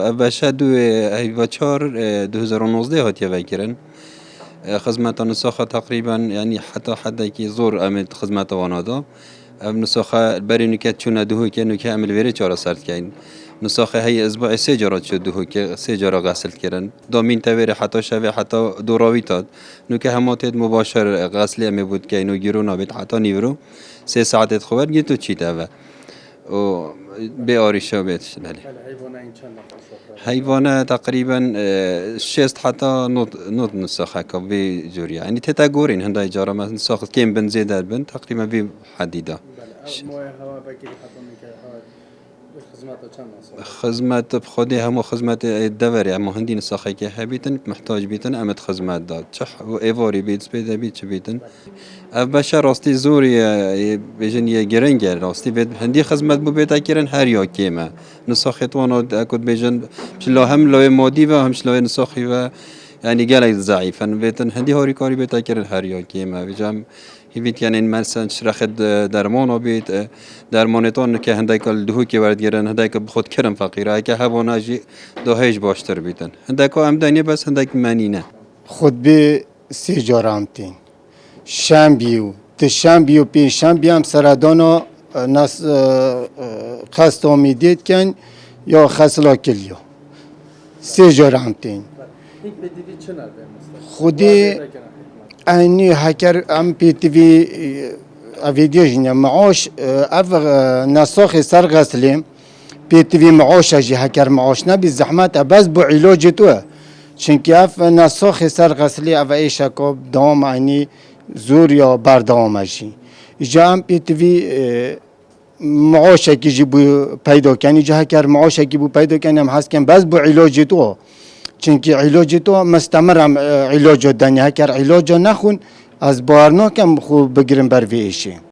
باشا دو هیوا چهار 2019 هاتیه وکرن خدمت نسخة تقريبا يعني حتى كي زور أمد خدمت وانادا نسخة بري نكات شو ندوه كأنه كامل فيري چهار سرت كاين نسخة هي أسبوع سه جرات شو دوه كي سه جرا غسل كرن دامين تبري حتى شوي حتى دوراوي تاد نوكه هماتت مباشر غسل أمي بود كاين وجيرونا بيت حتى نيورو سه ساعات خبر جيتو تشي تابا و بآريشة بيتش بله حيوانة تقريبا شست حتى نوت نسخة كبي جوري يعني تتاجورين هندا إجارة ما نسخ كم بنزيد البن تقريبا بي حديدة خدمات بخودي هم خدمات الدوري هم هندي نسخة كي حبيتن محتاج بيتن أمد خدمات داد صح وإيفوري بيت بيت بيت بيتن بشر راستي زوري بيجن يجرنجر راستي بيت هندي خدمات ببيت أكيرن هر يا كيما نسخة وانا أكود بيجن مش لو هم لو مودي و همش لو نسخة و يعني قالك ضعيف أنا بيتن هندي هوري كاري بيت أكيرن هر يا كيما بيجم هیچ یعنی مثلا شرخت درمان آبید درمانتان که هندک الدهو که ورد گرن هندک بخود کرم فقیره که هواناجی دههش باشتر بیتن هندک آمدنی بس هندک منینه خود به سی جارامتین شنبیو تشنبیو پین شنبیم سردانا ناس خست آمیدید کن یا خسلا کلیو سی جارامتین خودی أني هكر أم بي تي في أفيديوجنا معاش أف نسخ سرغسلي بي تي في معاش أجي هكر معاش نبي زحمات بس بعلاج توه چونك أف نسخ سرغسلي أف أي شكوب دوام أني زور يا بردوام أجي إجا أم بي تي في معاش أجي جيبو پیدا کنی جا هكر معاش أجي بو پیدا کنی هم هست کن بس بعلاج توه چونکی علاج تو مستمرم علاج دنیا هکر علاج نخون از بارنا کم خوب بگیرم بر ویشه